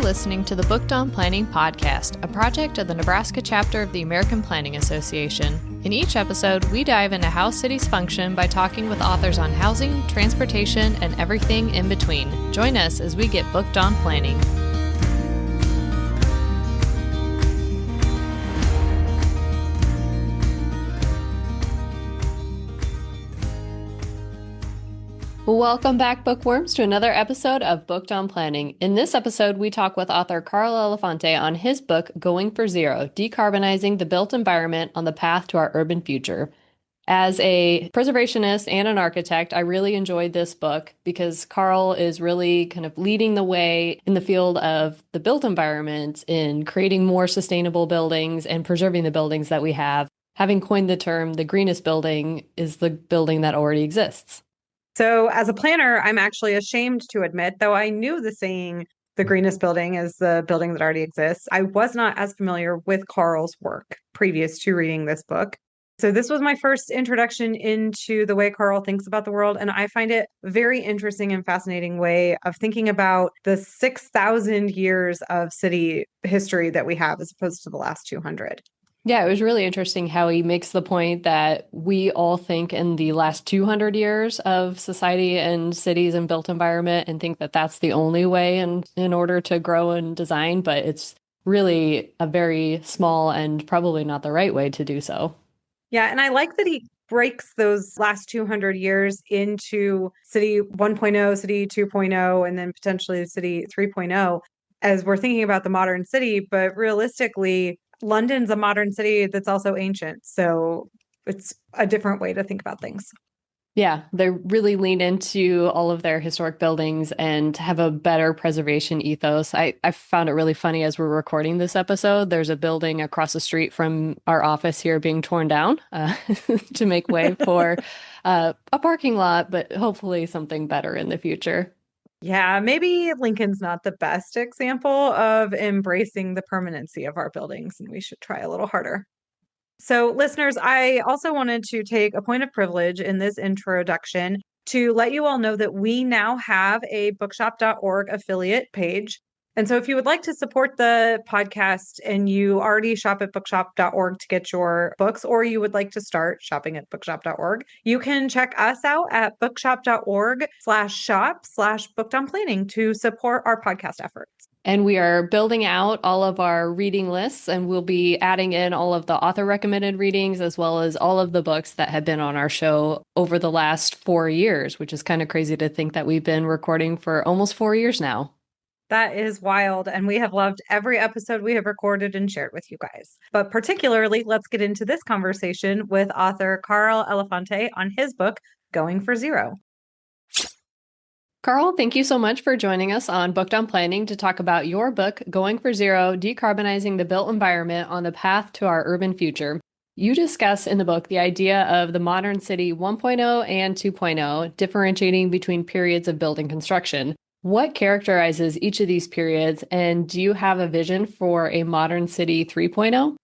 listening to the Booked on Planning podcast, a project of the Nebraska chapter of the American Planning Association. In each episode, we dive into how cities function by talking with authors on housing, transportation, and everything in between. Join us as we get booked on planning. Welcome back, bookworms, to another episode of Booked on Planning. In this episode, we talk with author Carl Elefante on his book, Going for Zero, Decarbonizing the Built Environment on the Path to Our Urban Future. As a preservationist and an architect, I really enjoyed this book because Carl is really kind of leading the way in the field of the built environment in creating more sustainable buildings and preserving the buildings that we have. Having coined the term, the greenest building is the building that already exists. So as a planner, I'm actually ashamed to admit, though I knew the saying, the greenest building is the building that already exists, I was not as familiar with Carl's work previous to reading this book. So this was my first introduction into the way Carl thinks about the world. And I find it a very interesting and fascinating way of thinking about the 6,000 years of city history that we have as opposed to the last 200. Yeah, it was really interesting how he makes the point that we all think in the last 200 years of society and cities and built environment and think that that's the only way in order to grow and design, but it's really a very small and probably not the right way to do so. Yeah, and I like that he breaks those last 200 years into City 1.0, City 2.0, and then potentially City 3.0 as we're thinking about the modern city, but realistically, London's a modern city that's also ancient. So it's a different way to think about things. Yeah, they really lean into all of their historic buildings and have a better preservation ethos. I found it really funny as we're recording this episode. There's a building across the street from our office here being torn down to make way for a parking lot, but hopefully something better in the future. Yeah, maybe Lincoln's not the best example of embracing the permanency of our buildings, and we should try a little harder. So, listeners, I also wanted to take a point of privilege in this introduction to let you all know that we now have a bookshop.org affiliate page. And so if you would like to support the podcast and you already shop at bookshop.org to get your books, or you would like to start shopping at bookshop.org, you can check us out at bookshop.org/shop/bookdownplanning to support our podcast efforts. And we are building out all of our reading lists, and we'll be adding in all of the author recommended readings, as well as all of the books that have been on our show over the last 4 years, which is kind of crazy to think that we've been recording for almost 4 years now. That is wild. And we have loved every episode we have recorded and shared with you guys. But particularly, let's get into this conversation with author Carl Elefante on his book, Going for Zero. Carl, thank you so much for joining us on Booked on Planning to talk about your book, Going for Zero, Decarbonizing the Built Environment on the Path to Our Urban Future. You discuss in the book the idea of the modern city 1.0 and 2.0, differentiating between periods of building construction. What characterizes each of these periods, and do you have a vision for a modern city 3.0?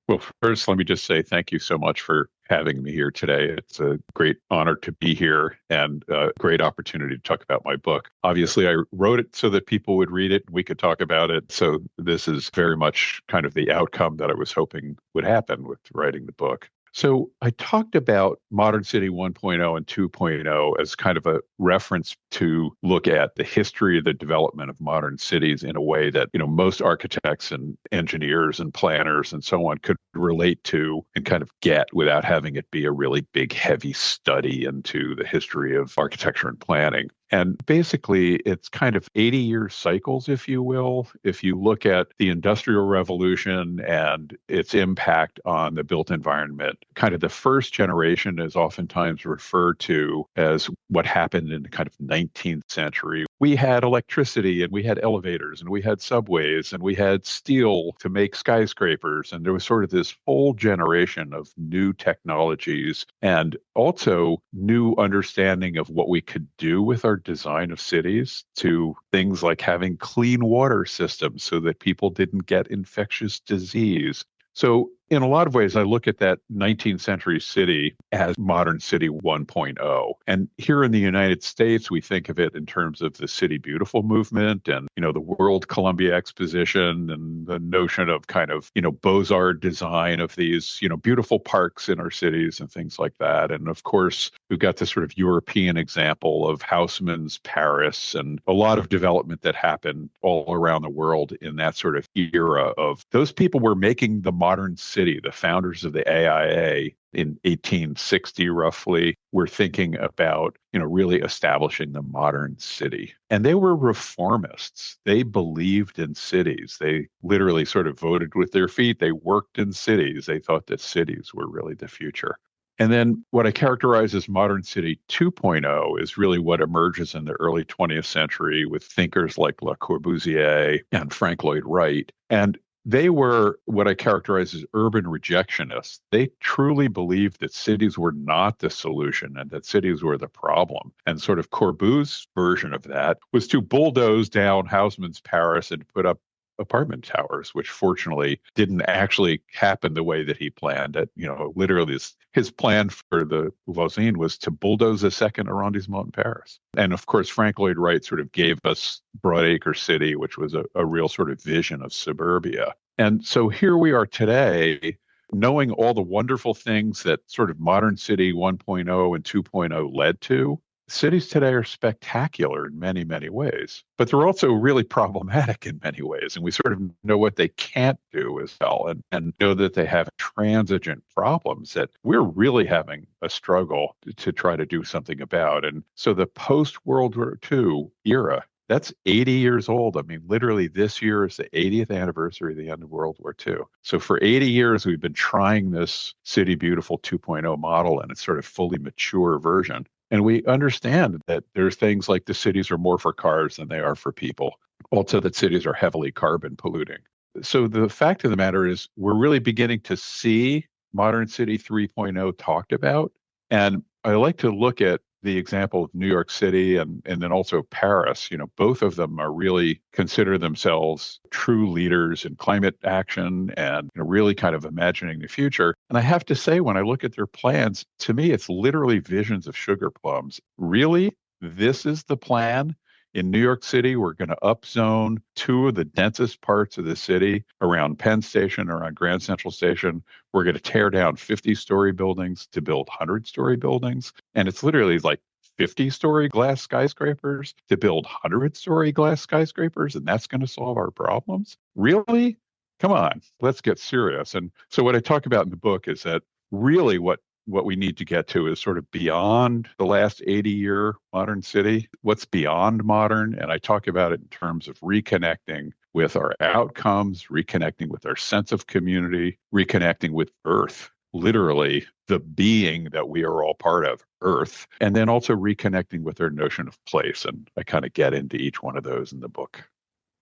Well, first, let me just say thank you so much for having me here today. It's a great honor to be here and a great opportunity to talk about my book. Obviously, I wrote it so that people would read it and we could talk about it. So this is very much kind of the outcome that I was hoping would happen with writing the book. So I talked about Modern City 1.0 and 2.0 as kind of a reference to look at the history of the development of modern cities in a way that, most architects and engineers and planners and so on could relate to and kind of get without having it be a really big, heavy study into the history of architecture and planning. And basically, it's kind of 80-year cycles, if you will. If you look at the Industrial Revolution and its impact on the built environment, kind of the first generation is oftentimes referred to as what happened in the kind of 19th century. We had electricity and we had elevators and we had subways and we had steel to make skyscrapers. And there was sort of this whole generation of new technologies and also new understanding of what we could do with our design of cities, to things like having clean water systems so that people didn't get infectious disease. So in a lot of ways, I look at that 19th century city as modern city 1.0. And here in the United States, we think of it in terms of the City Beautiful movement and, the World Columbia Exposition and the notion of kind of, Beaux-Arts design of these, beautiful parks in our cities and things like that. And of course, we've got this sort of European example of Haussmann's Paris and a lot of development that happened all around the world in that sort of era of those people were making the modern city. The founders of the AIA in 1860, roughly, were thinking about, really establishing the modern city. And they were reformists. They believed in cities. They literally sort of voted with their feet. They worked in cities. They thought that cities were really the future. And then what I characterize as modern city 2.0 is really what emerges in the early 20th century with thinkers like Le Corbusier and Frank Lloyd Wright. And they were what I characterize as urban rejectionists. They truly believed that cities were not the solution and that cities were the problem. And sort of Corbusier's version of that was to bulldoze down Haussmann's Paris and put up apartment towers, which fortunately didn't actually happen the way that he planned it. Literally his plan for the Voisin was to bulldoze a second arrondissement in Paris. And of course, Frank Lloyd Wright sort of gave us Broadacre City, which was a real sort of vision of suburbia. And so here we are today, knowing all the wonderful things that sort of modern city 1.0 and 2.0 led to. Cities today are spectacular in many, many ways, but they're also really problematic in many ways. And we sort of know what they can't do as well and know that they have transigent problems that we're really having a struggle to try to do something about. And so the post-World War II era, that's 80 years old. I mean, literally this year is the 80th anniversary of the end of World War II. So for 80 years, we've been trying this City Beautiful 2.0 model in its sort of fully mature version. And we understand that there's things like the cities are more for cars than they are for people. Also, that cities are heavily carbon polluting. So the fact of the matter is we're really beginning to see Modern City 3.0 talked about. And I like to look at the example of New York City and then also Paris. Both of them are really consider themselves true leaders in climate action and really kind of imagining the future. And I have to say, when I look at their plans, to me, it's literally visions of sugar plums. Really? This is the plan? In New York City, we're going to upzone two of the densest parts of the city around Penn Station, around Grand Central Station. We're going to tear down 50-story buildings to build 100-story buildings. And it's literally like 50-story glass skyscrapers to build 100-story glass skyscrapers. And that's going to solve our problems. Really? Come on, let's get serious. And so what I talk about in the book is that really what we need to get to is sort of beyond the last 80-year modern city. What's beyond modern? And I talk about it in terms of reconnecting with our outcomes, reconnecting with our sense of community, reconnecting with Earth, literally the being that we are all part of, Earth, and then also reconnecting with our notion of place. And I kind of get into each one of those in the book.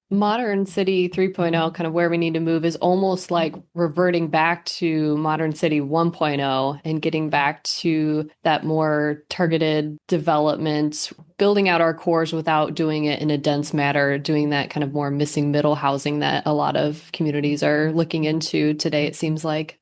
Modern City 3.0, kind of where we need to move, is almost like reverting back to Modern City 1.0 and getting back to that more targeted development, building out our cores without doing it in a dense manner, doing that kind of more missing middle housing that a lot of communities are looking into today, it seems like.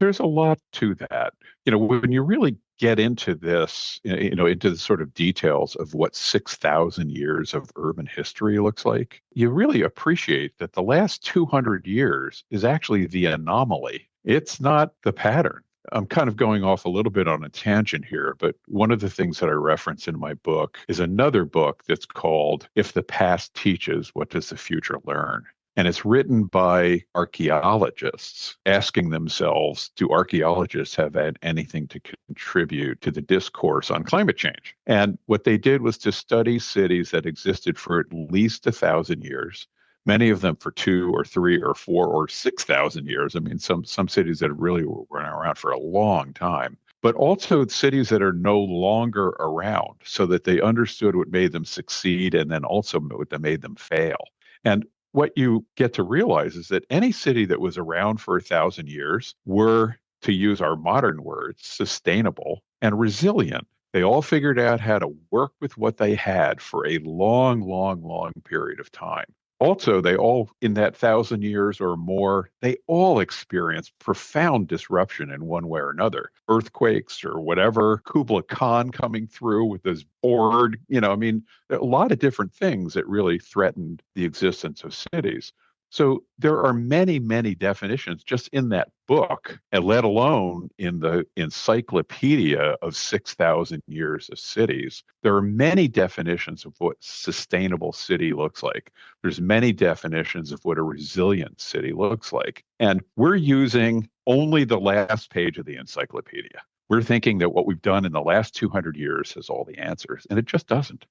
There's a lot to that. When you really get into this, into the sort of details of what 6,000 years of urban history looks like, you really appreciate that the last 200 years is actually the anomaly. It's not the pattern. I'm kind of going off a little bit on a tangent here, but one of the things that I reference in my book is another book that's called If the Past Teaches, What Does the Future Learn? And it's written by archaeologists asking themselves, do archaeologists have anything to contribute to the discourse on climate change? And what they did was to study cities that existed for at least 1,000 years, many of them for 2 or 3 or 4 or 6,000 years. I mean, some cities that really were around for a long time, but also cities that are no longer around, so that they understood what made them succeed and then also what made them fail. And what you get to realize is that any city that was around for 1,000 years were, to use our modern words, sustainable and resilient. They all figured out how to work with what they had for a long, long, long period of time. also, they all, in that 1,000 years or more, they all experienced profound disruption in one way or another. Earthquakes or whatever, Kubla Khan coming through with his horde, I mean, a lot of different things that really threatened the existence of cities. So there are many, many definitions just in that book, and let alone in the encyclopedia of 6,000 years of cities. There are many definitions of what sustainable city looks like. There's many definitions of what a resilient city looks like. And we're using only the last page of the encyclopedia. We're thinking that what we've done in the last 200 years has all the answers, and it just doesn't.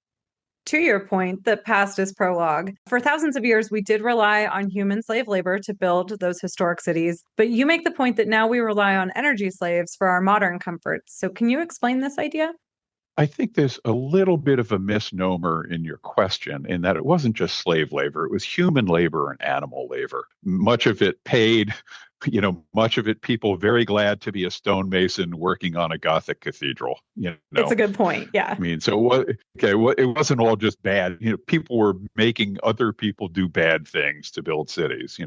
To your point, that past is prologue. For thousands of years, we did rely on human slave labor to build those historic cities. But you make the point that now we rely on energy slaves for our modern comforts. So can you explain this idea? I think there's a little bit of a misnomer in your question in that it wasn't just slave labor, it was human labor and animal labor. Much of it paid, much of it people very glad to be a stonemason working on a Gothic cathedral. It's a good point. Yeah. I mean, so what? Okay, it wasn't all just bad. People were making other people do bad things to build cities.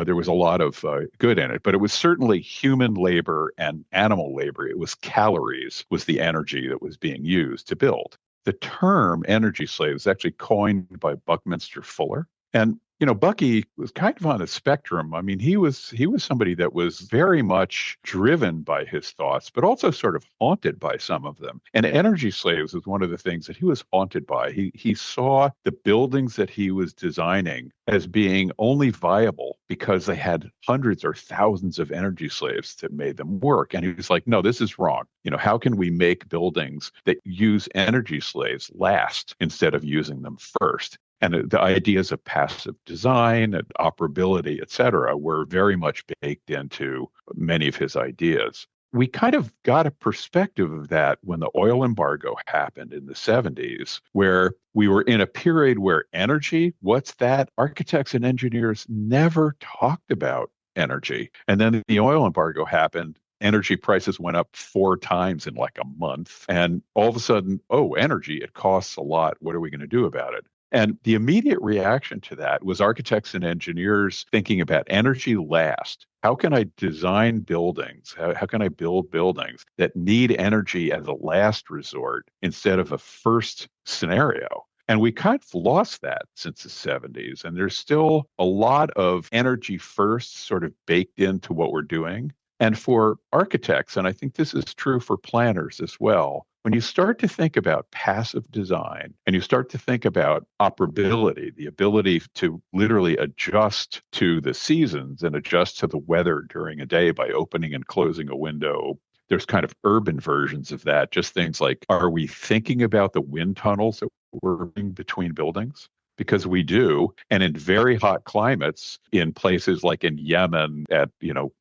There was a lot of good in it, but it was certainly human labor and animal labor. It was calories was the energy that was being used to build. The term energy slave is actually coined by Buckminster Fuller, and Bucky was kind of on a spectrum. I mean, he was somebody that was very much driven by his thoughts, but also sort of haunted by some of them. And energy slaves was one of the things that he was haunted by. He saw the buildings that he was designing as being only viable because they had hundreds or thousands of energy slaves that made them work. And he was like, no, this is wrong. How can we make buildings that use energy slaves last instead of using them first? And the ideas of passive design and operability, et cetera, were very much baked into many of his ideas. We kind of got a perspective of that when the oil embargo happened in the 70s, where we were in a period where energy, what's that? Architects and engineers never talked about energy. And then the oil embargo happened. Energy prices went up 4 times in like a month. And all of a sudden, energy, it costs a lot. What are we going to do about it? And the immediate reaction to that was architects and engineers thinking about energy last. How can I design buildings? How can I build buildings that need energy as a last resort instead of a first scenario? And we kind of lost that since the 70s. And there's still a lot of energy first sort of baked into what we're doing. And for architects, and I think this is true for planners as well, when you start to think about passive design and you start to think about operability, the ability to literally adjust to the seasons and adjust to the weather during a day by opening and closing a window, there's kind of urban versions of that. Just things like, are we thinking about the wind tunnels that we're in between buildings? Because we do. And in very hot climates, in places like in Yemen at,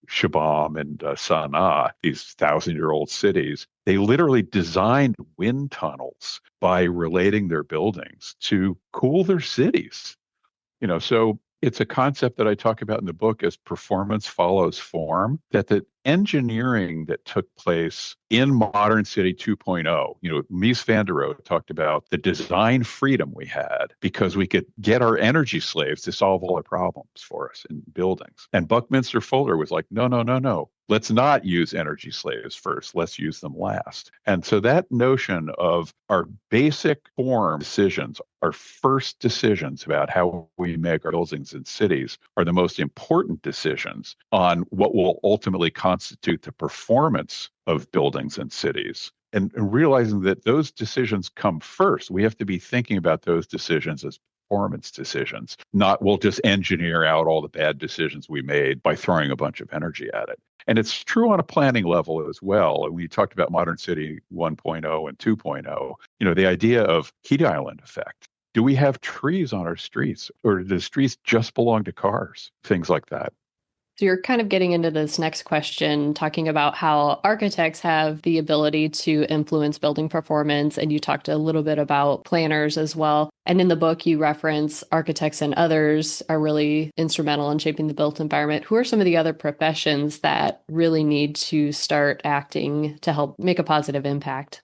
Shibam and Sana'a, these 1,000-year-old cities, they literally designed wind tunnels by relating their buildings to cool their cities. So it's a concept that I talk about in the book as performance follows form, that the engineering that took place in Modern City 2.0, Mies van der Rohe talked about the design freedom we had because we could get our energy slaves to solve all the problems for us in buildings. And Buckminster Fuller was like, no, no, no, no. Let's not use energy slaves first. Let's use them last. And so that notion of our basic form decisions, our first decisions about how we make our buildings and cities are the most important decisions on what will ultimately constitute the performance of buildings and cities. And realizing that those decisions come first, we have to be thinking about those decisions as performance decisions, not we'll just engineer out all the bad decisions we made by throwing a bunch of energy at it. And it's true on a planning level as well. And we talked about Modern City 1.0 and 2.0, the idea of heat island effect. Do we have trees on our streets, or do the streets just belong to cars? Things like that. So you're kind of getting into this next question, talking about how architects have the ability to influence building performance. And you talked a little bit about planners as well. And in the book, you reference architects and others are really instrumental in shaping the built environment. Who are some of the other professions that really need to start acting to help make a positive impact?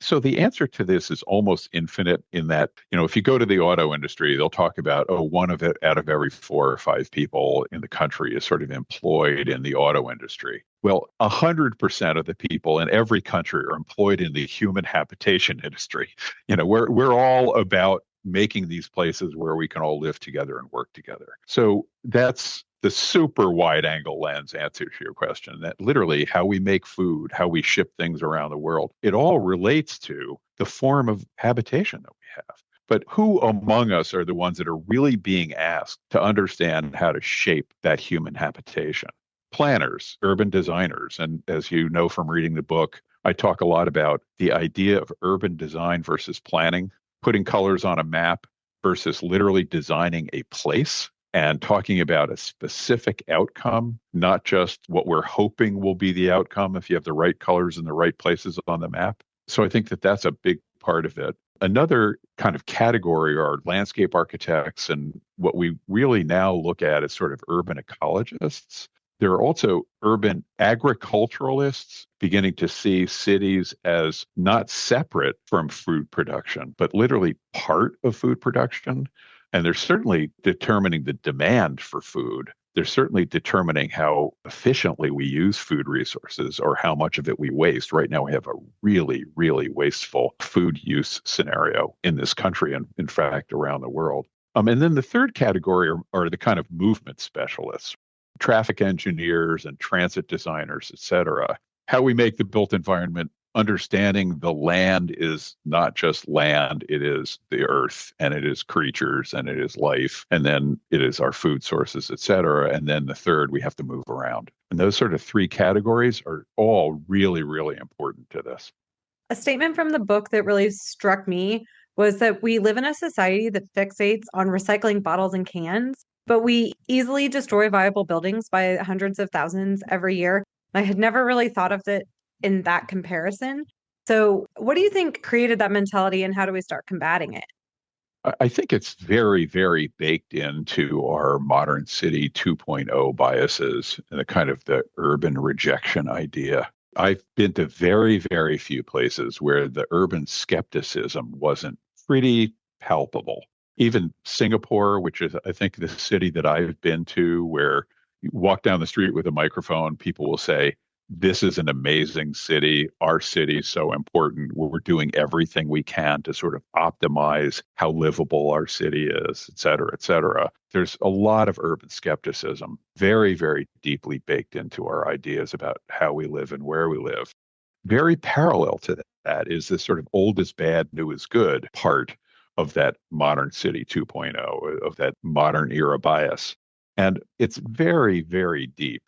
So the answer to this is almost infinite in that, if you go to the auto industry, they'll talk about, one of it out of every 4 or 5 people in the country is sort of employed in the auto industry. Well, 100% of the people in every country are employed in the human habitation industry. We're all about making these places where we can all live together and work together. So that's the super wide angle lens answer to your question, that literally how we make food, how we ship things around the world, it all relates to the form of habitation that we have. But who among us are the ones that are really being asked to understand how to shape that human habitation? Planners, urban designers. And as you know from reading the book, I talk a lot about the idea of urban design versus planning, putting colors on a map versus literally designing a place, and talking about a specific outcome, not just what we're hoping will be the outcome if you have the right colors in the right places on the map. So I think that that's a big part of it. Another kind of category are landscape architects, and what we really now look at as sort of urban ecologists. There are also urban agriculturalists beginning to see cities as not separate from food production, but literally part of food production. And they're certainly determining the demand for food. They're certainly determining how efficiently we use food resources or how much of it we waste. Right now, we have a really, really wasteful food use scenario in this country and, in fact, around the world. And then the third category are the kind of movement specialists, traffic engineers and transit designers, et cetera. How we make the built environment, understanding the land is not just land, it is the earth, and it is creatures, and it is life, and then it is our food sources, et cetera. And then the third, we have to move around. And those sort of three categories are all really, really important to this. A statement from the book that really struck me was that we live in a society that fixates on recycling bottles and cans, but we easily destroy viable buildings by hundreds of thousands every year. I had never really thought of it in that comparison. So, what do you think created that mentality, and how do we start combating it? I think it's very, very baked into our modern city 2.0 biases and the kind of the urban rejection idea. I've been to very, very few places where the urban skepticism wasn't pretty palpable. Even Singapore, which is, I think, the city that I've been to, where you walk down the street with a microphone, people will say, this is an amazing city. Our city is so important. We're doing everything we can to sort of optimize how livable our city is, et cetera, et cetera. There's a lot of urban skepticism, very, very deeply baked into our ideas about how we live and where we live. Very parallel to that is this sort of old is bad, new is good part of that modern city 2.0, of that modern era bias. And it's very, very deep.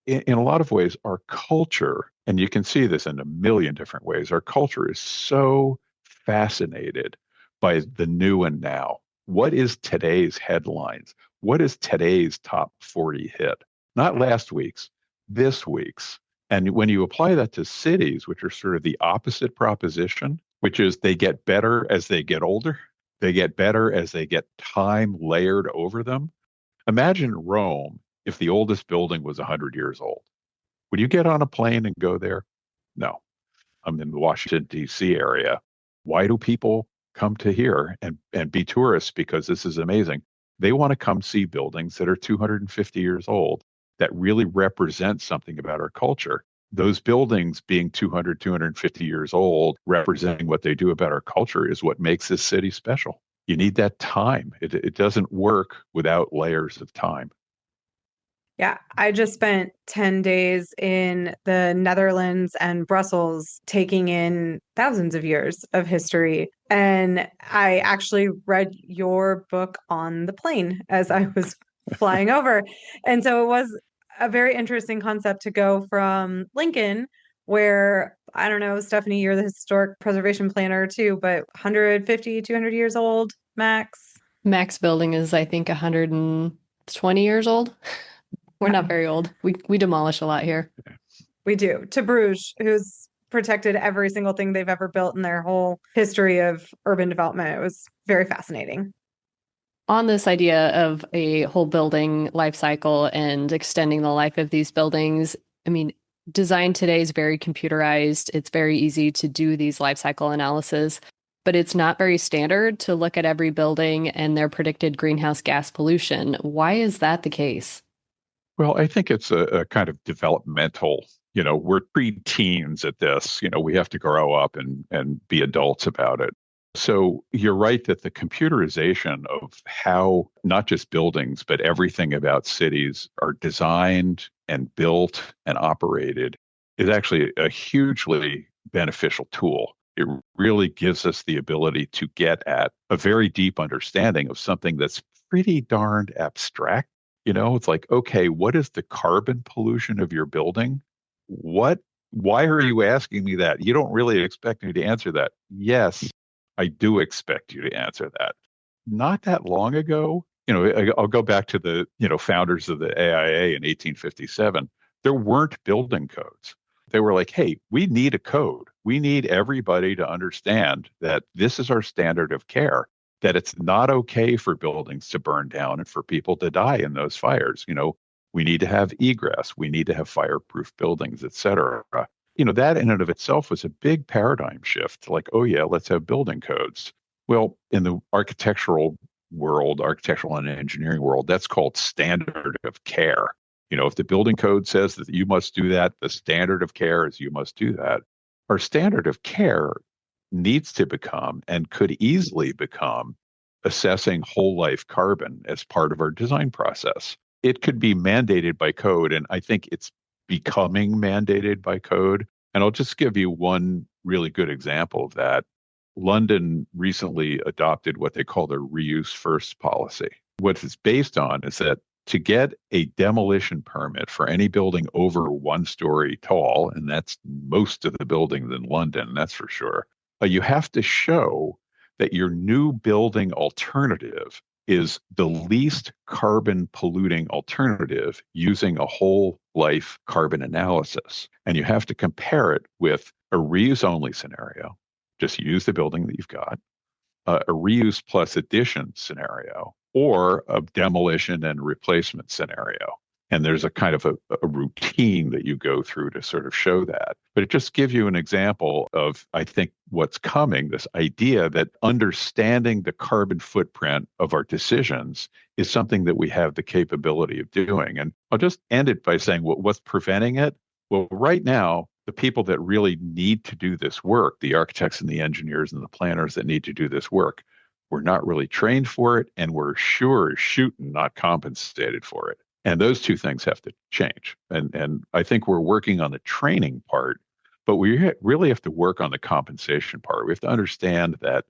In a lot of ways, our culture, and you can see this in a million different ways, our culture is so fascinated by the new and now. What is today's headlines? What is today's top 40 hit? Not last week's, this week's. And when you apply that to cities, which are sort of the opposite proposition, which is they get better as they get older, they get better as they get time layered over them. Imagine Rome if the oldest building was 100 years old. Would you get on a plane and go there? No. I'm in the Washington, D.C. area. Why do people come to here and be tourists? Because this is amazing. They want to come see buildings that are 250 years old that really represent something about our culture. Those buildings being 200, 250 years old, representing what they do about our culture is what makes this city special. You need that time. It doesn't work without layers of time. Yeah, I just spent 10 days in the Netherlands and Brussels taking in thousands of years of history. And I actually read your book on the plane as I was flying over. And so it was a very interesting concept to go from Lincoln, where, I don't know, Stephanie, you're the historic preservation planner too, but 150, 200 years old max. Max building is, I think, 120 years old. We're not very old. We demolish a lot here. We do. To Bruges, who's protected every single thing they've ever built in their whole history of urban development. It was very fascinating. On this idea of a whole building life cycle and extending the life of these buildings, I mean, design today is very computerized. It's very easy to do these life cycle analysis, but it's not very standard to look at every building and their predicted greenhouse gas pollution. Why is that the case? Well, I think it's a kind of developmental, we're pre-teens at this, we have to grow up and be adults about it. So you're right that the computerization of how not just buildings, but everything about cities are designed and built and operated is actually a hugely beneficial tool. It really gives us the ability to get at a very deep understanding of something that's pretty darned abstract. It's like, okay, what is the carbon pollution of your building? Why are you asking me that? You don't really expect me to answer that. Yes, I do expect you to answer that. Not that long ago, I'll go back to the, founders of the AIA in 1857. There weren't building codes. They were like, hey, we need a code. We need everybody to understand that this is our standard of care, that it's not okay for buildings to burn down and for people to die in those fires. We need to have egress. We need to have fireproof buildings, et cetera. That in and of itself was a big paradigm shift. Like, oh yeah, let's have building codes. Well, in the architectural and engineering world, that's called standard of care. If the building code says that you must do that, the standard of care is you must do that. Our standard of care needs to become and could easily become assessing whole life carbon as part of our design process. It could be mandated by code, and I think it's becoming mandated by code. And I'll just give you one really good example of that. London recently adopted what they call their reuse first policy. What it's based on is that to get a demolition permit for any building over 1 story tall, and that's most of the buildings in London, that's for sure, you have to show that your new building alternative is the least carbon polluting alternative using a whole life carbon analysis. And you have to compare it with a reuse only scenario, just use the building that you've got, a reuse plus addition scenario, or a demolition and replacement scenario. And there's a kind of a routine that you go through to sort of show that. But it just gives you an example of, I think, what's coming, this idea that understanding the carbon footprint of our decisions is something that we have the capability of doing. And I'll just end it by saying, what's preventing it? Well, right now, the people that really need to do this work, the architects and the engineers and the planners that need to do this work, we're not really trained for it, and we're sure as shooting not compensated for it. And those two things have to change. And I think we're working on the training part, but we really have to work on the compensation part. We have to understand that,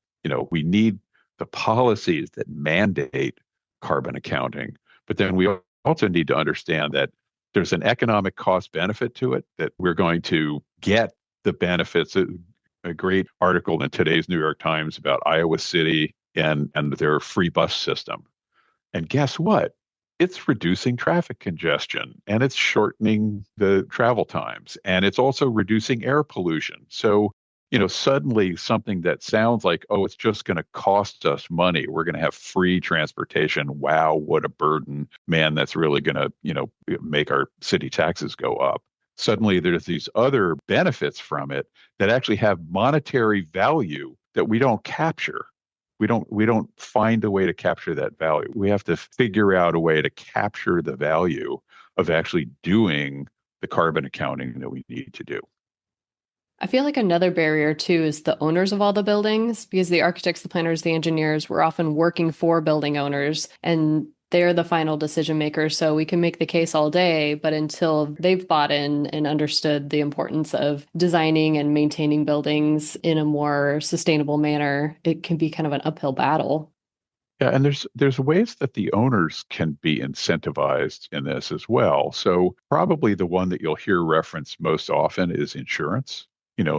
we need the policies that mandate carbon accounting, but then we also need to understand that there's an economic cost benefit to it, that we're going to get the benefits. A great article in today's New York Times about Iowa City and their free bus system. And guess what? It's reducing traffic congestion, and it's shortening the travel times, and it's also reducing air pollution. So, suddenly something that sounds like, oh, it's just going to cost us money. We're going to have free transportation. Wow, what a burden. Man, that's really going to, make our city taxes go up. Suddenly there's these other benefits from it that actually have monetary value that we don't capture. We don't find a way to capture that value. We have to figure out a way to capture the value of actually doing the carbon accounting that we need to do. I feel like another barrier too is the owners of all the buildings, because the architects, the planners, the engineers were often working for building owners, and they're the final decision makers. So we can make the case all day, but until they've bought in and understood the importance of designing and maintaining buildings in a more sustainable manner, it can be kind of an uphill battle. Yeah, and there's ways that the owners can be incentivized in this as well. So probably the one that you'll hear referenced most often is insurance.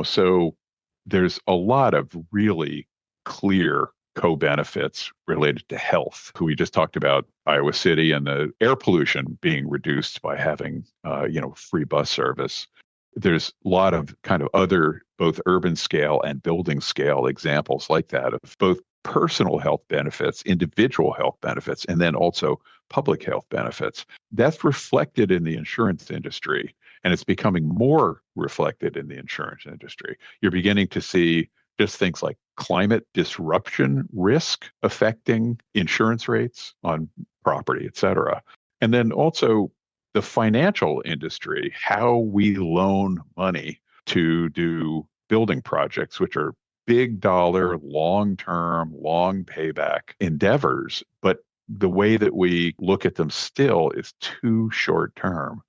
So there's a lot of really clear co-benefits related to health. We just talked about Iowa City and the air pollution being reduced by having, free bus service. There's a lot of kind of other both urban scale and building scale examples like that of both personal health benefits, individual health benefits, and then also public health benefits. That's reflected in the insurance industry, and it's becoming more reflected in the insurance industry. You're beginning to see just things like climate disruption risk affecting insurance rates on property, et cetera. And then also the financial industry, how we loan money to do building projects, which are big dollar, long-term, long payback endeavors. But the way that we look at them still is too short term.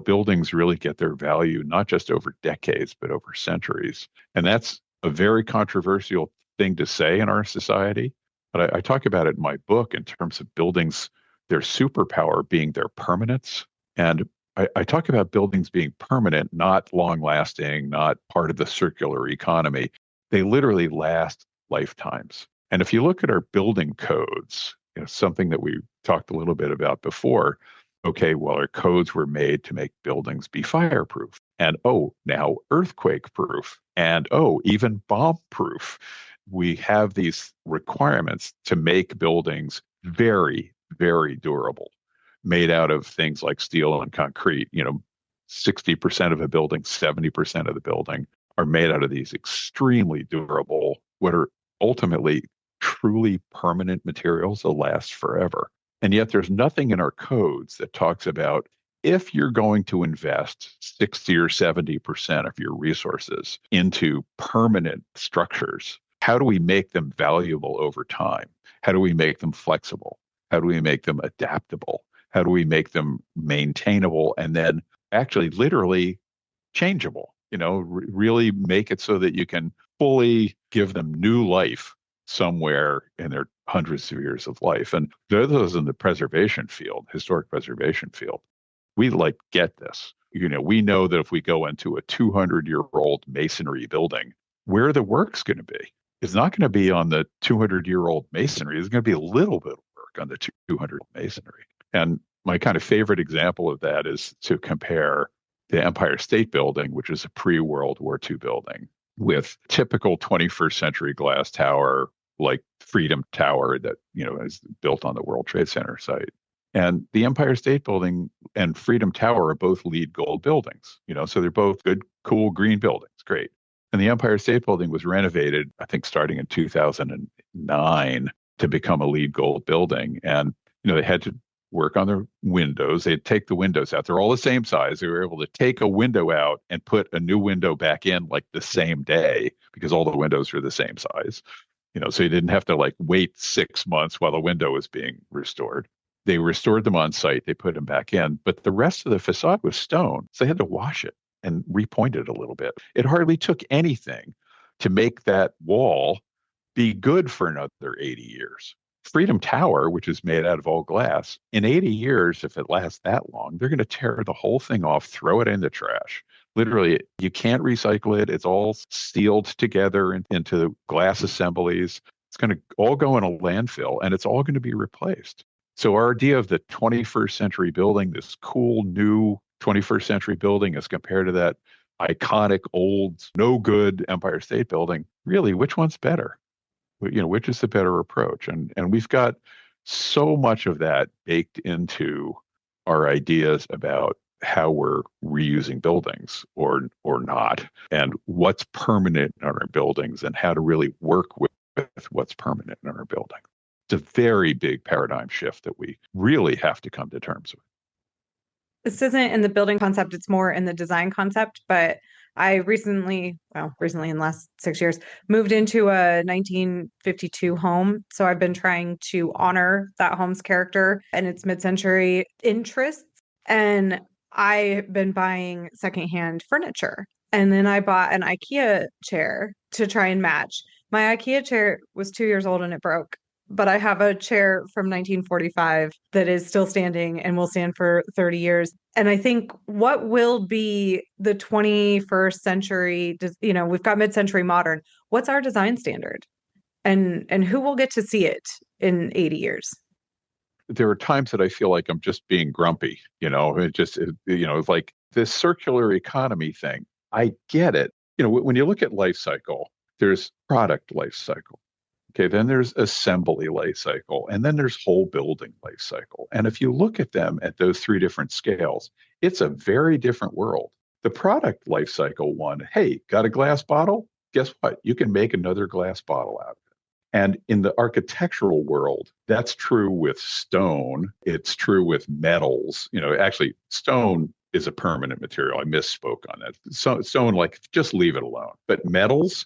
Buildings really get their value not just over decades, but over centuries. And that's a very controversial thing to say in our society. But I talk about it in my book in terms of buildings, their superpower being their permanence. And I talk about buildings being permanent, not long lasting, not part of the circular economy. They literally last lifetimes. And if you look at our building codes, something that we talked a little bit about before, okay, well, our codes were made to make buildings be fireproof. And now earthquake proof. And even bomb proof. We have these requirements to make buildings very, very durable, made out of things like steel and concrete. 60% of a building, 70% of the building are made out of these extremely durable, what are ultimately truly permanent materials that last forever. And yet there's nothing in our codes that talks about if you're going to invest 60 or 70% of your resources into permanent structures, how do we make them valuable over time? How do we make them flexible? How do we make them adaptable? How do we make them maintainable and then actually literally changeable? Really make it so that you can fully give them new life somewhere in their hundreds of years of life. And those in the preservation field, historic preservation field, we get this. We know that if we go into a 200-year-old masonry building, where the work's going to be, it's not going to be on the 200-year-old masonry. There's going to be a little bit of work on the 200 masonry. And my kind of favorite example of that is to compare the Empire State Building, which is a pre-World War II building, with typical 21st century glass tower like Freedom Tower that, is built on the World Trade Center site. And the Empire State Building and Freedom Tower are both LEED Gold buildings, so they're both good, cool, green buildings. Great. And the Empire State Building was renovated, I think, starting in 2009 to become a LEED Gold building. And, they had to work on their windows. They'd take the windows out. They're all the same size. They were able to take a window out and put a new window back in the same day because all the windows are the same size. So you didn't have to wait 6 months while the window was being restored. They restored them on site. They put them back in, but the rest of the facade was stone. So they had to wash it and repoint it a little bit. It hardly took anything to make that wall be good for another 80 years. Freedom Tower, which is made out of all glass, in 80 years, if it lasts that long, they're going to tear the whole thing off, throw it in the trash. Literally, you can't recycle it. It's all sealed together into glass assemblies. It's going to all go in a landfill, and it's all going to be replaced. So our idea of the 21st century building, this cool new 21st century building as compared to that iconic old, no good Empire State Building, really, which one's better? Which is the better approach? And we've got so much of that baked into our ideas about how we're reusing buildings or not, and what's permanent in our buildings and how to really work with what's permanent in our building. It's a very big paradigm shift that we really have to come to terms with. This isn't in the building concept, it's more in the design concept, but I recently in the last 6 years, moved into a 1952 home. So I've been trying to honor that home's character and its mid-century interests. And I've been buying secondhand furniture. And then I bought an IKEA chair to try and match. My IKEA chair was 2 years old and it broke. But I have a chair from 1945 that is still standing and will stand for 30 years. And I think what will be the 21st century, we've got mid-century modern. What's our design standard? And who will get to see it in 80 years? There are times that I feel like I'm just being grumpy, it's like this circular economy thing. I get it. When you look at life cycle, there's product life cycle. Okay, then there's assembly life cycle, and then there's whole building life cycle. And if you look at them at those three different scales, it's a very different world. The product life cycle one, hey, got a glass bottle? Guess what? You can make another glass bottle out of it. And in the architectural world, that's true with stone. It's true with metals. Actually, stone is a permanent material. I misspoke on that. So, stone, like, just leave it alone. But metals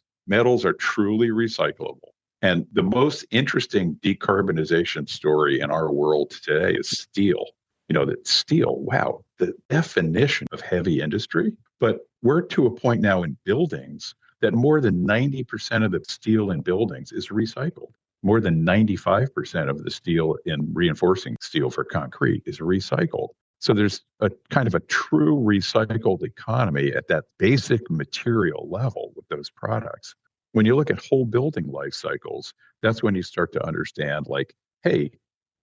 are truly recyclable. And the most interesting decarbonization story in our world today is steel. That steel, wow, the definition of heavy industry. But we're to a point now in buildings that more than 90% of the steel in buildings is recycled. More than 95% of the steel in reinforcing steel for concrete is recycled. So there's a kind of a true recycled economy at that basic material level with those products. When you look at whole building life cycles, that's when you start to understand, like, hey,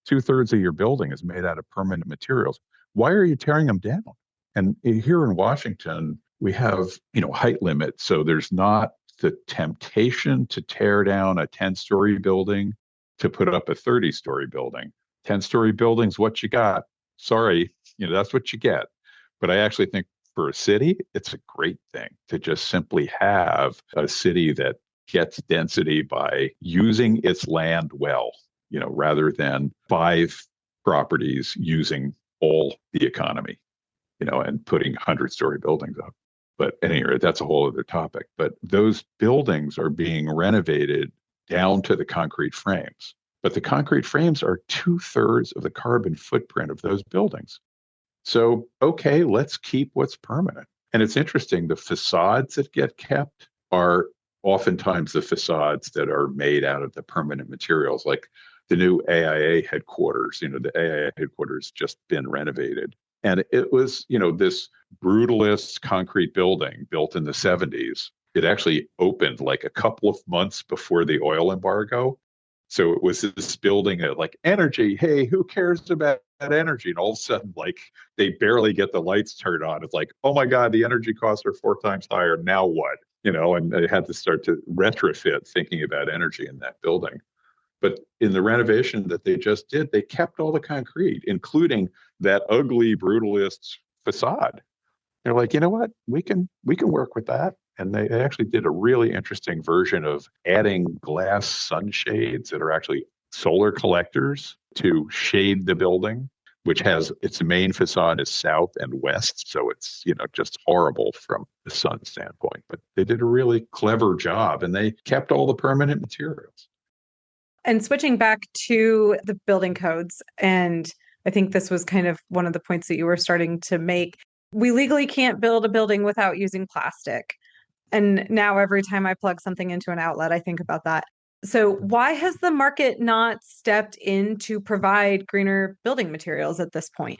2/3 of your building is made out of permanent materials. Why are you tearing them down? And here in Washington, we have, height limits. So there's not the temptation to tear down a 10-story building to put up a 30-story building. 10-story building's what you got. Sorry, that's what you get. But I actually think for a city, it's a great thing to just simply have a city that gets density by using its land well, rather than 5 properties using all the economy, and putting 100-story buildings up. But anyway, that's a whole other topic. But those buildings are being renovated down to the concrete frames. But the concrete frames are 2/3 of the carbon footprint of those buildings. So, okay, let's keep what's permanent. And it's interesting, the facades that get kept are oftentimes the facades that are made out of the permanent materials, like the new AIA headquarters. The AIA headquarters just been renovated. And it was, this brutalist concrete building built in the 70s. It actually opened like a couple of months before the oil embargo. So it was this building that, like, energy, hey, who cares about energy? And all of a sudden, like, they barely get the lights turned on. It's like, oh my God, the energy costs are 4 times higher. Now what? And they had to start to retrofit thinking about energy in that building. But in the renovation that they just did, they kept all the concrete, including that ugly brutalist facade. They're like, you know what? We can work with that. And they actually did a really interesting version of adding glass sunshades that are actually solar collectors to shade the building, which has its main facade is south and west. So it's, just horrible from the sun standpoint. But they did a really clever job, and they kept all the permanent materials. And switching back to the building codes, and I think this was kind of one of the points that you were starting to make. We legally can't build a building without using plastic. And now every time I plug something into an outlet, I think about that. So why has the market not stepped in to provide greener building materials at this point?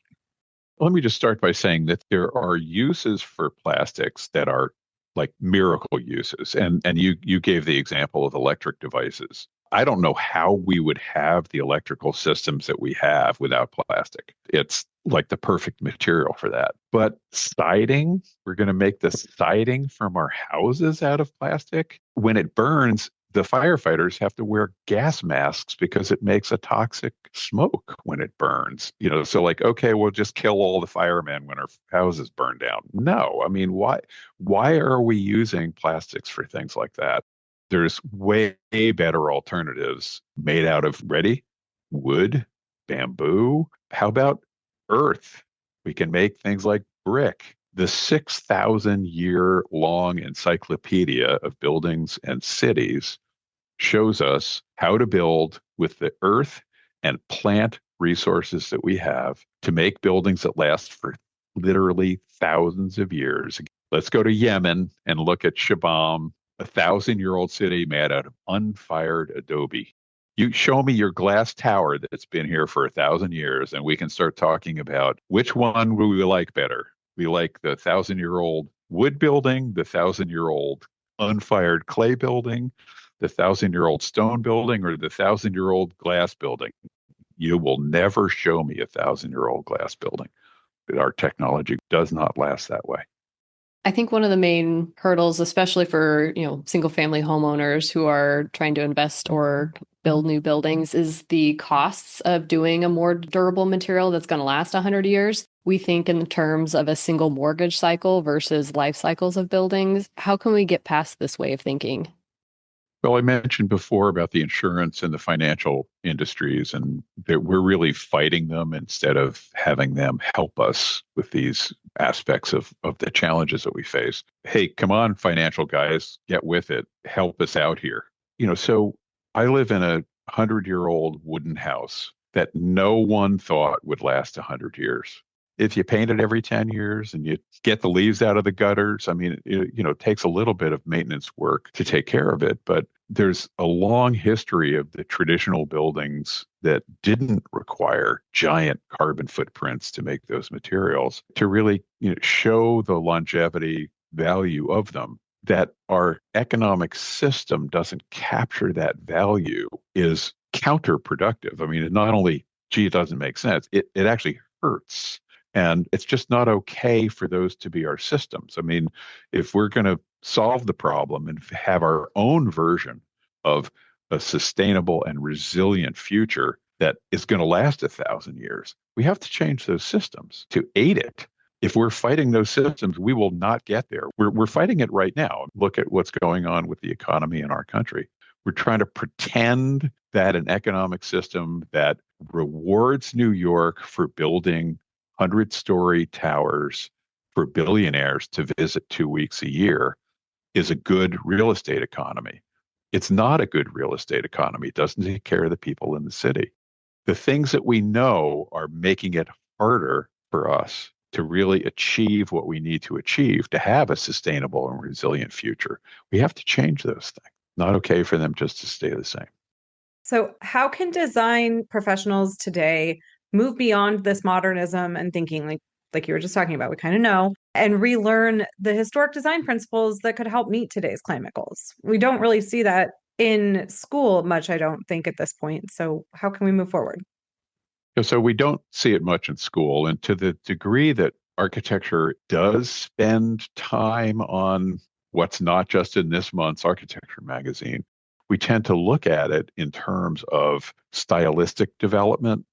Let me just start by saying that there are uses for plastics that are like miracle uses. And you gave the example of electric devices. I don't know how we would have the electrical systems that we have without plastic. It's like the perfect material for that. But siding, we're going to make the siding from our houses out of plastic. When it burns, the firefighters have to wear gas masks because it makes a toxic smoke when it burns. So, like, okay, we'll just kill all the firemen when our houses burn down. No, I mean, why are we using plastics for things like that? There's way better alternatives made out of wood, bamboo. How about earth? We can make things like brick. The 6,000-year-long encyclopedia of buildings and cities shows us how to build with the earth and plant resources that we have to make buildings that last for literally thousands of years. Let's go to Yemen and look at Shabam, a 1,000-year-old city made out of unfired adobe. You show me your glass tower that's been here for 1,000 years, and we can start talking about which one will we like better. We like the 1,000-year-old wood building, the 1,000-year-old unfired clay building, the 1,000-year-old stone building, or the 1,000-year-old glass building. You will never show me a 1,000-year-old glass building. Our technology does not last that way. I think one of the main hurdles, especially for, single family homeowners who are trying to invest or build new buildings, is the costs of doing a more durable material that's going to last 100 years. We think in terms of a single mortgage cycle versus life cycles of buildings. How can we get past this way of thinking? Well, I mentioned before about the insurance and the financial industries, and that we're really fighting them instead of having them help us with these aspects of the challenges that we face. Hey, come on, financial guys, get with it. Help us out here. So I live in a 100-year-old wooden house that no one thought would last 100 years. If you paint it every 10 years and you get the leaves out of the gutters, I mean, it takes a little bit of maintenance work to take care of it, but there's a long history of the traditional buildings that didn't require giant carbon footprints to make those materials to really, show the longevity value of them. That our economic system doesn't capture that value is counterproductive. I mean, it not only, it doesn't make sense, it actually hurts. And it's just not okay for those to be our systems. I mean, if we're going to solve the problem and have our own version of a sustainable and resilient future that is going to last 1,000 years, we have to change those systems to aid it. If we're fighting those systems, we will not get there. We're fighting it right now. Look at what's going on with the economy in our country. We're trying to pretend that an economic system that rewards New York for building 100-story towers for billionaires to visit 2 weeks a year is a good real estate economy. It's not a good real estate economy. It doesn't take care of the people in the city. The things that we know are making it harder for us to really achieve what we need to achieve to have a sustainable and resilient future. We have to change those things. Not okay for them just to stay the same. So, how can design professionals today move beyond this modernism and thinking like you were just talking about, we kind of know, and relearn the historic design principles that could help meet today's climate goals? We don't really see that in school much, I don't think, at this point. So, how can we move forward? So we don't see it much in school. And to the degree that architecture does spend time on what's not just in this month's architecture magazine, we tend to look at it in terms of stylistic development.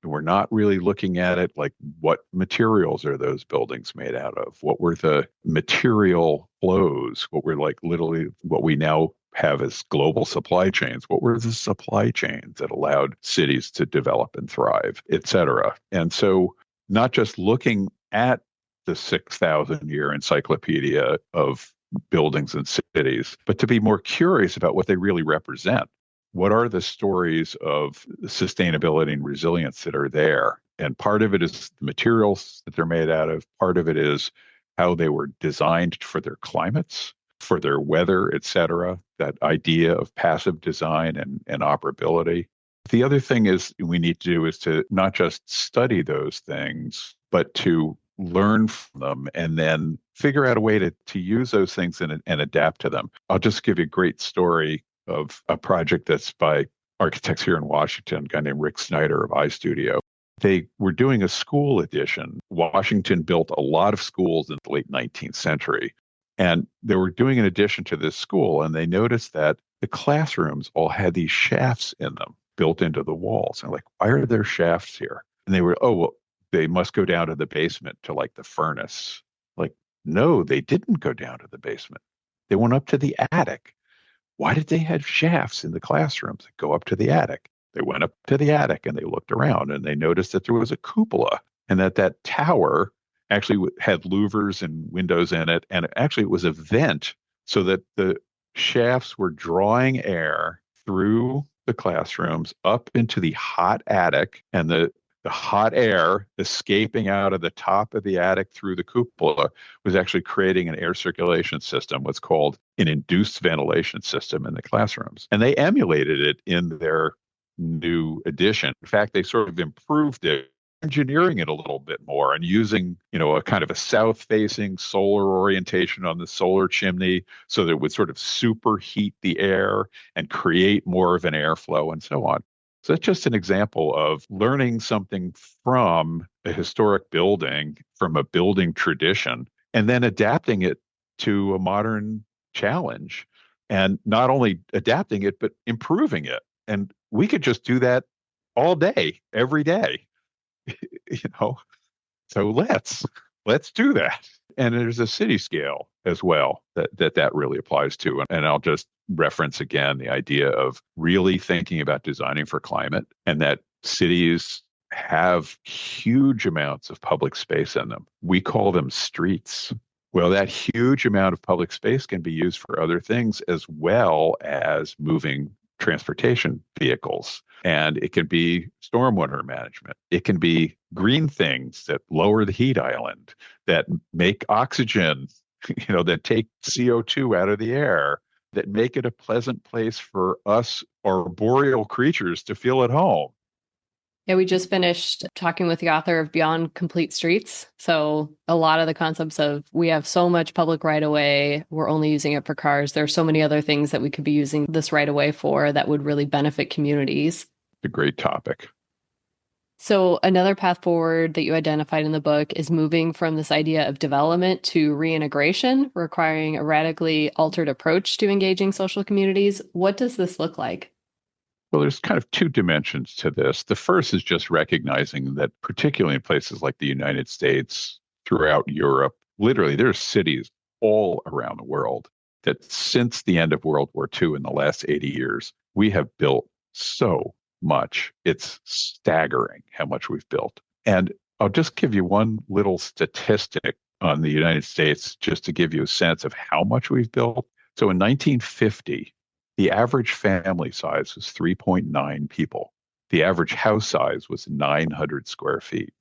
We're not really looking at it like, what materials are those buildings made out of? What were the material flows? What were, like, literally what we now have as global supply chains? What were the supply chains that allowed cities to develop and thrive, et cetera? And so not just looking at the 6,000-year encyclopedia of buildings and cities, but to be more curious about what they really represent. What are the stories of sustainability and resilience that are there? And part of it is the materials that they're made out of. Part of it is how they were designed for their climates, for their weather, et cetera. That idea of passive design and operability. The other thing is we need to do is to not just study those things, but to learn from them and then figure out a way to use those things and adapt to them. I'll just give you a great story of a project that's by architects here in Washington, a guy named Rick Snyder of iStudio. They were doing a school edition. Washington built a lot of schools in the late 19th century. And they were doing an addition to this school, and they noticed that the classrooms all had these shafts in them built into the walls. And like, why are there shafts here? And they were, oh, well, they must go down to the basement to, like, the furnace. Like, no, they didn't go down to the basement. They went up to the attic. Why did they have shafts in the classrooms that go up to the attic? They went up to the attic and they looked around and they noticed that there was a cupola and that tower actually had louvers and windows in it. And actually it was a vent so that the shafts were drawing air through the classrooms up into the hot attic, and the hot air escaping out of the top of the attic through the cupola was actually creating an air circulation system, what's called an induced ventilation system in the classrooms. And they emulated it in their new edition. In fact, they sort of improved it, engineering it a little bit more and using, a kind of a south-facing solar orientation on the solar chimney so that it would sort of superheat the air and create more of an airflow and so on. So that's just an example of learning something from a historic building, from a building tradition, and then adapting it to a modern challenge, and not only adapting it, but improving it. And we could just do that all day, every day, you know? So let's do that. And there's a city scale as well that really applies to. And I'll just reference again the idea of really thinking about designing for climate, and that cities have huge amounts of public space in them. We call them streets. Well, that huge amount of public space can be used for other things as well as moving transportation vehicles. And it can be stormwater management. It can be green things that lower the heat island, that make oxygen, that take CO2 out of the air, that make it a pleasant place for us arboreal creatures to feel at home. Yeah, we just finished talking with the author of Beyond Complete Streets. So a lot of the concepts of we have so much public right of way, we're only using it for cars. There are so many other things that we could be using this right of way for that would really benefit communities. A great topic. So another path forward that you identified in the book is moving from this idea of development to reintegration, requiring a radically altered approach to engaging social communities. What does this look like? Well, there's kind of two dimensions to this. The first is just recognizing that, particularly in places like the United States, throughout Europe, literally there's cities all around the world that since the end of World War II in the last 80 years, we have built so much. It's staggering how much we've built. And I'll just give you one little statistic on the United States just to give you a sense of how much we've built. So in 1950, the average family size was 3.9 people. The average house size was 900 square feet.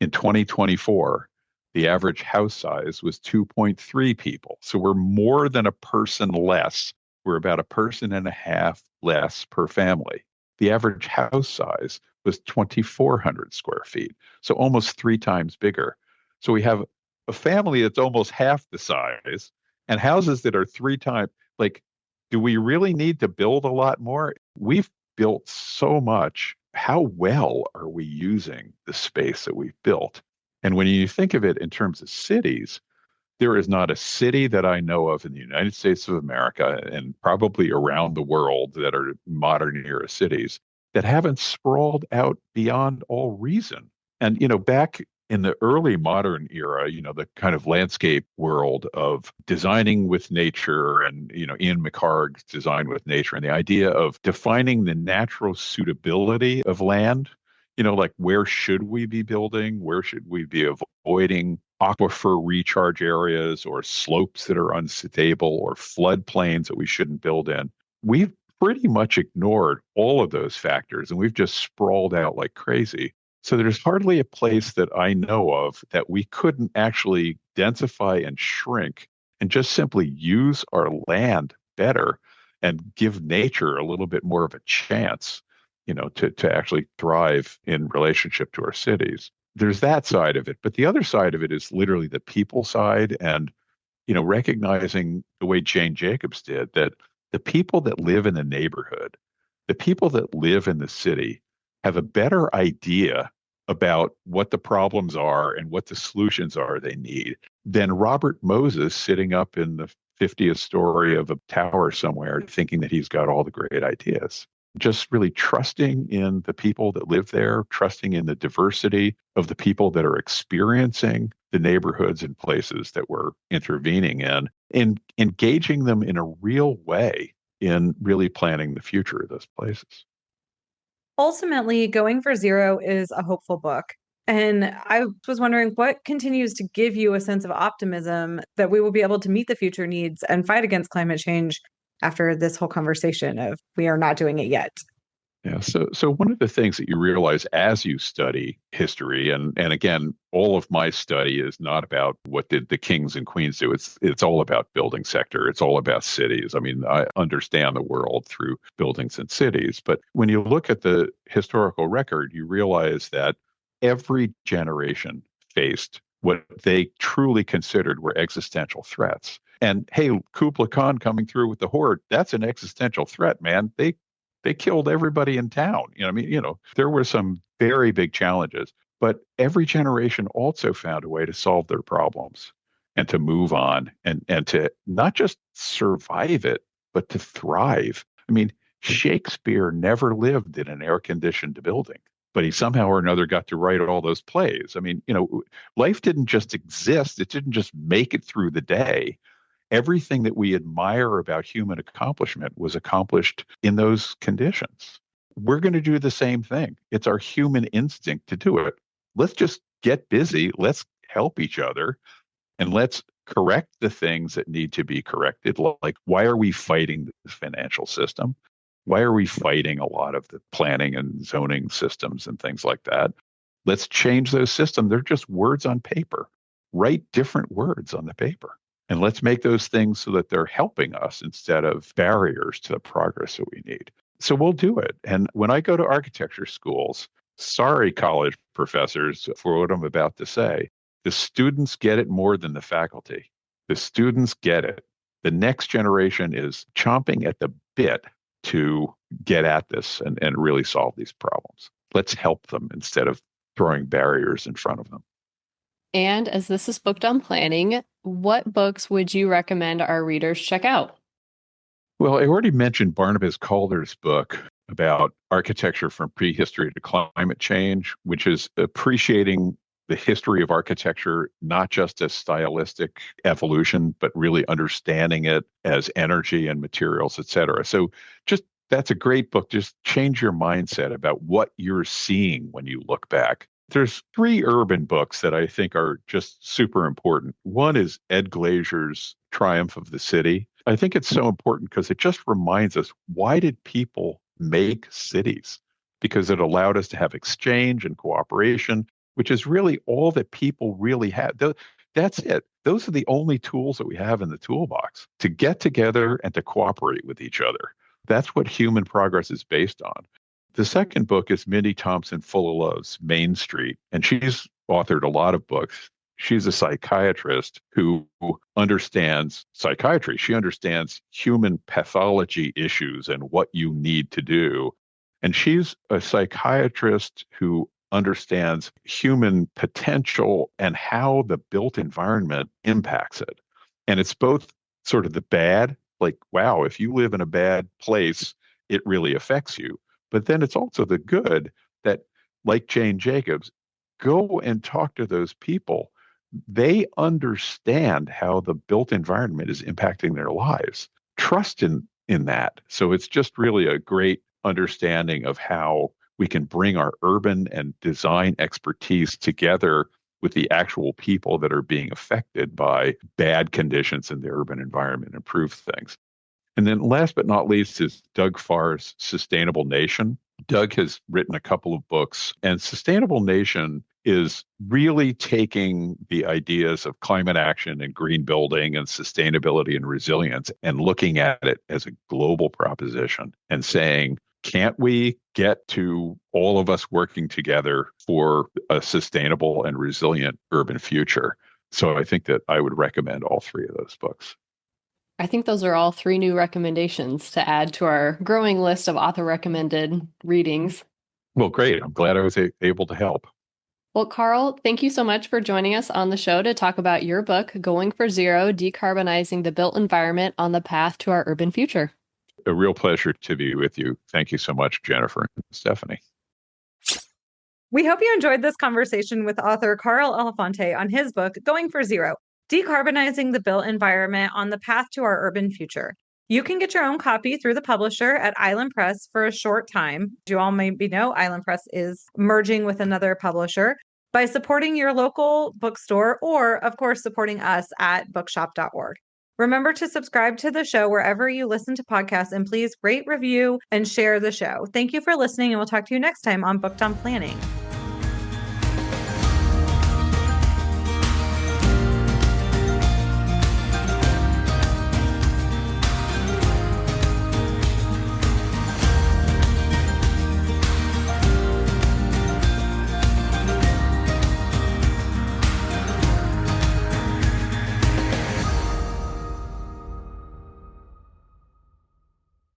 In 2024, the average house size was 2.3 people. So we're more than a person less. We're about a person and a half less per family. The average house size was 2,400 square feet. So almost 3 times bigger. So we have a family that's almost half the size and houses that are 3 times, like, do we really need to build a lot more? We've built so much. How well are we using the space that we've built? And when you think of it in terms of cities, there is not a city that I know of in the United States of America and probably around the world that are modern era cities that haven't sprawled out beyond all reason. And, back in the early modern era, the kind of landscape world of designing with nature and, Ian McHarg's Design with Nature, and the idea of defining the natural suitability of land, like where should we be building? Where should we be avoiding aquifer recharge areas or slopes that are unstable or floodplains that we shouldn't build in? We've pretty much ignored all of those factors and we've just sprawled out like crazy. So there's hardly a place that I know of that we couldn't actually densify and shrink and just simply use our land better and give nature a little bit more of a chance, to actually thrive in relationship to our cities. There's that side of it. But the other side of it is literally the people side and, recognizing the way Jane Jacobs did, that the people that live in the neighborhood, the people that live in the city, have a better idea about what the problems are and what the solutions are they need than Robert Moses sitting up in the 50th story of a tower somewhere thinking that he's got all the great ideas. Just really trusting in the people that live there, trusting in the diversity of the people that are experiencing the neighborhoods and places that we're intervening in, and engaging them in a real way in really planning the future of those places. Ultimately, Going for Zero is a hopeful book. And I was wondering what continues to give you a sense of optimism that we will be able to meet the future needs and fight against climate change after this whole conversation of we are not doing it yet. Yeah. So one of the things that you realize as you study history, and again, all of my study is not about what did the kings and queens do. It's all about building sector. It's all about cities. I mean, I understand the world through buildings and cities. But when you look at the historical record, you realize that every generation faced what they truly considered were existential threats. And hey, Kublai Khan coming through with the horde, that's an existential threat, man. They killed everybody in town. There were some very big challenges, but every generation also found a way to solve their problems. and to move on and to not just survive it, but to thrive. I mean, Shakespeare never lived in an air-conditioned building, but he somehow or another got to write all those plays. I mean, life didn't just exist. It didn't just make it through the day. Everything that we admire about human accomplishment was accomplished in those conditions. We're going to do the same thing. It's our human instinct to do it. Let's just get busy. Let's help each other, and let's correct the things that need to be corrected. Like, why are we fighting the financial system? Why are we fighting a lot of the planning and zoning systems and things like that? Let's change those systems. They're just words on paper. Write different words on the paper. And let's make those things so that they're helping us instead of barriers to the progress that we need. So we'll do it. And when I go to architecture schools, sorry, college professors, for what I'm about to say, the students get it more than the faculty. The students get it. The next generation is chomping at the bit to get at this and really solve these problems. Let's help them instead of throwing barriers in front of them. And as this is Booked on Planning, what books would you recommend our readers check out? Well, I already mentioned Barnabas Calder's book about architecture from prehistory to climate change, which is appreciating the history of architecture, not just as stylistic evolution, but really understanding it as energy and materials, et cetera. So just that's a great book. Just change your mindset about what you're seeing when you look back. There's 3 urban books that I think are just super important. One is Ed Glazier's Triumph of the City. I think it's so important because it just reminds us, why did people make cities? Because it allowed us to have exchange and cooperation, which is really all that people really had. That's it. Those are the only tools that we have in the toolbox to get together and to cooperate with each other. That's what human progress is based on. The second book is Mindy Thompson Fullalove's Main Street, and she's authored a lot of books. She's a psychiatrist who understands psychiatry. She understands human pathology issues and what you need to do. And she's a psychiatrist who understands human potential and how the built environment impacts it. And it's both sort of the bad, like, wow, if you live in a bad place, it really affects you. But then it's also the good that, like Jane Jacobs, go and talk to those people. They understand how the built environment is impacting their lives. Trust in that. So it's just really a great understanding of how we can bring our urban and design expertise together with the actual people that are being affected by bad conditions in the urban environment, improve things. And then last but not least is Doug Farr's Sustainable Nation. Doug has written a couple of books, and Sustainable Nation is really taking the ideas of climate action and green building and sustainability and resilience and looking at it as a global proposition and saying, can't we get to all of us working together for a sustainable and resilient urban future? So I think that I would recommend all 3 of those books. I think those are all 3 new recommendations to add to our growing list of author-recommended readings. Well, great. I'm glad I was able to help. Well, Carl, thank you so much for joining us on the show to talk about your book, Going for Zero, Decarbonizing the Built Environment on the Path to Our Urban Future. A real pleasure to be with you. Thank you so much, Jennifer and Stephanie. We hope you enjoyed this conversation with author Carl Elefante on his book, Going for Zero, Decarbonizing the Built Environment on the Path to Our Urban Future. You can get your own copy through the publisher at Island Press for a short time. As you all maybe know, Island Press is merging with another publisher by supporting your local bookstore or, of course, supporting us at bookshop.org. Remember to subscribe to the show wherever you listen to podcasts, and please rate, review, and share the show. Thank you for listening, and we'll talk to you next time on Booked on Planning.